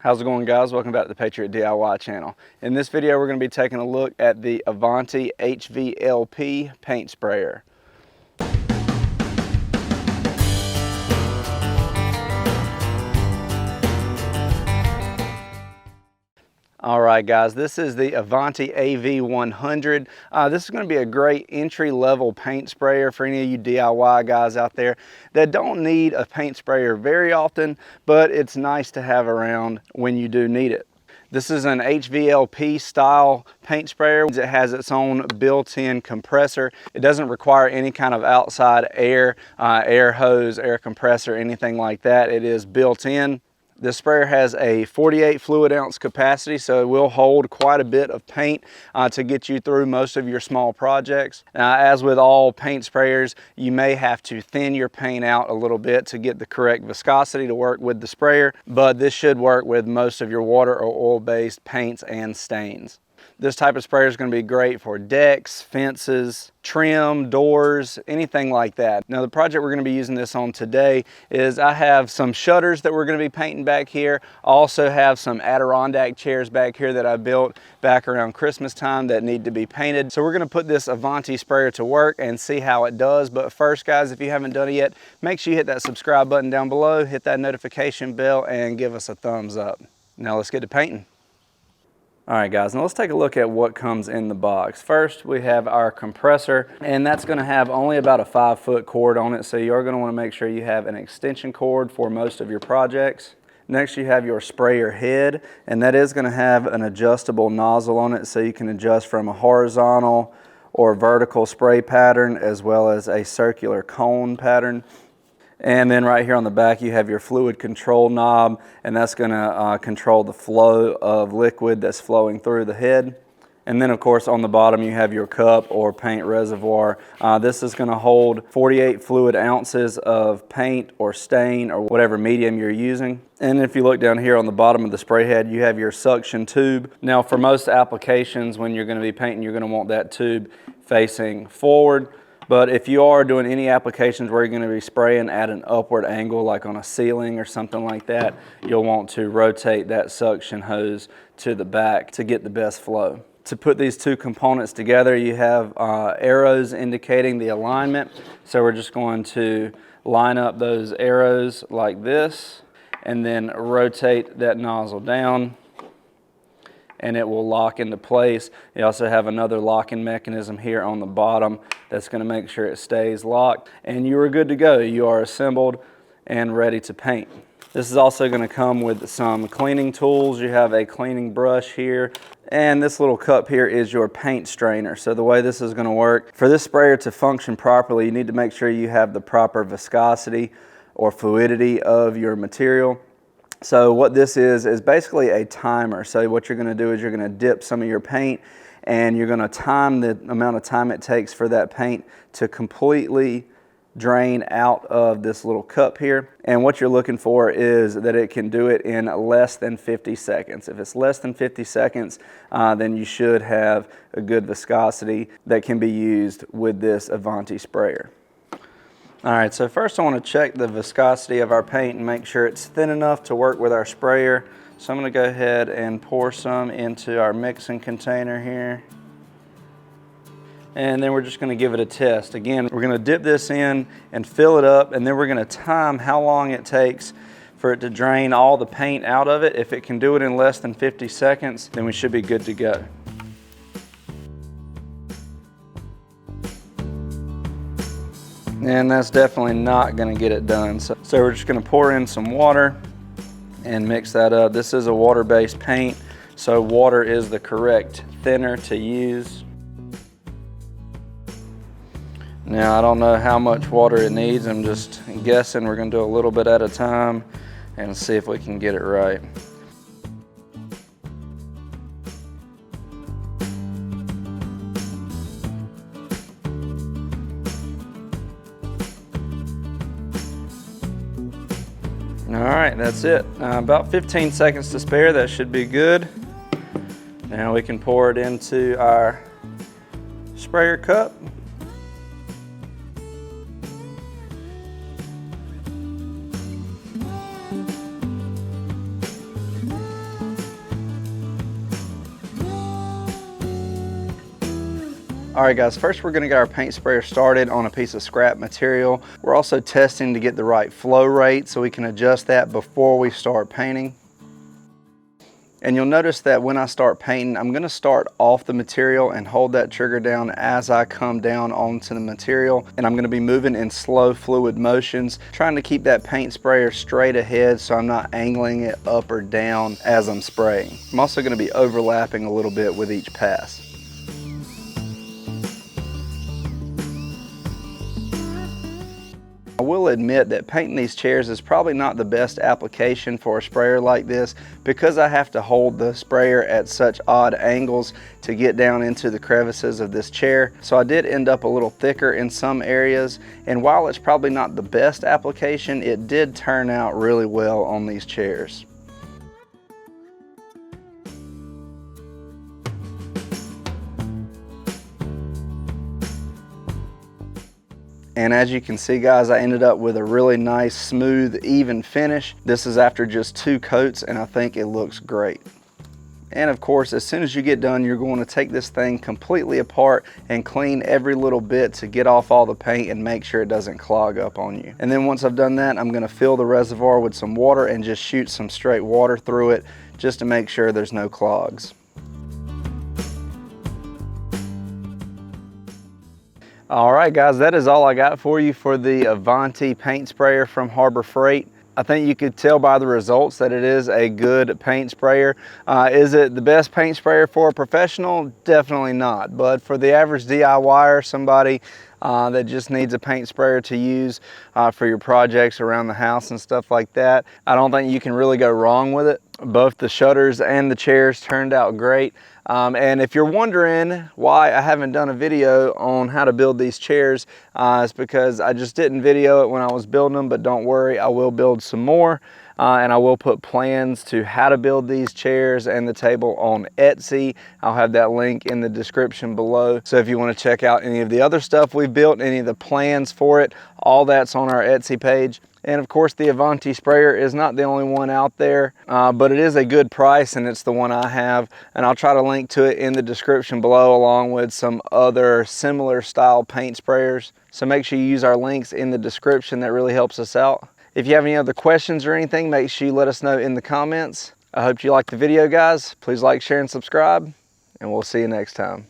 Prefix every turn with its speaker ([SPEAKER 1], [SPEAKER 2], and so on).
[SPEAKER 1] How's it going, guys? Welcome back to the PatriotDIY channel. In this video we're going to be taking a look at the Avanti HVLP paint sprayer. Alright guys, this is the Avanti AV100. This is going to be a great entry-level paint sprayer for any of you DIY guys out there that don't need a paint sprayer very often, but it's nice to have around when you do need it. This is an HVLP style paint sprayer. It has its own built-in compressor. It doesn't require any kind of outside air, air hose, air compressor, anything like that. It is built in. This sprayer has a 48 fluid ounce capacity, so it will hold quite a bit of paint to get you through most of your small projects. As with all paint sprayers, you may have to thin your paint out a little bit to get the correct viscosity to work with the sprayer, but this should work with most of your water or oil-based paints and stains. This type of sprayer is going to be great for decks, fences, trim, doors, anything like that. Now the project we're going to be using this on today is I have some shutters that we're going to be painting back here. I also have some Adirondack chairs back here that I built back around Christmas time that need to be painted. So we're going to put this Avanti sprayer to work and see how it does. But first guys, if you haven't done it yet, make sure you hit that subscribe button down below, hit that notification bell and give us a thumbs up. Now let's get to painting. Alright guys, now let's take a look at what comes in the box. First we have our compressor, and that's going to have only about a 5-foot cord on it, so you're going to want to make sure you have an extension cord for most of your projects. Next you have your sprayer head, and that is going to have an adjustable nozzle on it, so you can adjust from a horizontal or vertical spray pattern as well as a circular cone pattern. And then right here on the back you have your fluid control knob, and that's going to control the flow of liquid that's flowing through the head. And then of course on the bottom you have your cup or paint reservoir. This is going to hold 48 fluid ounces of paint or stain or whatever medium you're using. And if you look down here on the bottom of the spray head, you have your suction tube. Now for most applications when you're going to be painting, you're going to want that tube facing forward. But if you are doing any applications where you're going to be spraying at an upward angle, like on a ceiling or something like that, you'll want to rotate that suction hose to the back to get the best flow. To put these two components together, you have arrows indicating the alignment. So we're just going to line up those arrows like this and then rotate that nozzle down, and it will lock into place. You also have another locking mechanism here on the bottom that's going to make sure it stays locked, and you are good to go. You are assembled and ready to paint. This is also going to come with some cleaning tools. You have a cleaning brush here, and this little cup here is your paint strainer. So the way this is going to work, for this sprayer to function properly, you need to make sure you have the proper viscosity or fluidity of your material. So what this is basically a timer. So what you're going to do is you're going to dip some of your paint, and you're going to time the amount of time it takes for that paint to completely drain out of this little cup here. And what you're looking for is that it can do it in less than 50 seconds. If it's less than 50 seconds, then you should have a good viscosity that can be used with this Avanti sprayer. Alright, so first I want to check the viscosity of our paint and make sure it's thin enough to work with our sprayer. So I'm going to go ahead and pour some into our mixing container here. And then we're just going to give it a test. Again, we're going to dip this in and fill it up, and then we're going to time how long it takes for it to drain all the paint out of it. If it can do it in less than 50 seconds, then we should be good to go. And that's definitely not going to get it done. So we're just going to pour in some water and mix that up. This is a water-based paint, so water is the correct thinner to use. Now I don't know how much water it needs. I'm just guessing. We're going to do a little bit at a time and see if we can get it right. Alright, that's it. About 15 seconds to spare. That should be good. Now we can pour it into our sprayer cup. All right guys, first we're gonna get our paint sprayer started on a piece of scrap material. We're also testing to get the right flow rate so we can adjust that before we start painting. And you'll notice that when I start painting, I'm gonna start off the material and hold that trigger down as I come down onto the material. And I'm gonna be moving in slow fluid motions, trying to keep that paint sprayer straight ahead so I'm not angling it up or down as I'm spraying. I'm also gonna be overlapping a little bit with each pass. I will admit that painting these chairs is probably not the best application for a sprayer like this because I have to hold the sprayer at such odd angles to get down into the crevices of this chair. So I did end up a little thicker in some areas, and while it's probably not the best application, it did turn out really well on these chairs. And as you can see guys, I ended up with a really nice, smooth, even finish. This is after just 2 coats and I think it looks great. And of course, as soon as you get done, you're going to take this thing completely apart and clean every little bit to get off all the paint and make sure it doesn't clog up on you. And then once I've done that, I'm gonna fill the reservoir with some water and just shoot some straight water through it just to make sure there's no clogs. All right guys, that is all I got for you for the Avanti paint sprayer from Harbor Freight. I think you could tell by the results that it is a good paint sprayer. Is it the best paint sprayer for a professional? Definitely not. But for the average DIYer, somebody that just needs a paint sprayer to use for your projects around the house and stuff like that, I don't think you can really go wrong with it. Both the shutters and the chairs turned out great. And if you're wondering why I haven't done a video on how to build these chairs, it's because I just didn't video it when I was building them, but don't worry, I will build some more. And I will put plans to how to build these chairs and the table on Etsy. I'll have that link in the description below. So if you want to check out any of the other stuff we've built, any of the plans for it, all that's on our Etsy page. And of course, the Avanti sprayer is not the only one out there, but it is a good price and it's the one I have. And I'll try to link to it in the description below along with some other similar style paint sprayers. So make sure you use our links in the description. That really helps us out. If you have any other questions or anything, make sure you let us know in the comments. I hope you liked the video, guys. Please like, share, and subscribe, and we'll see you next time.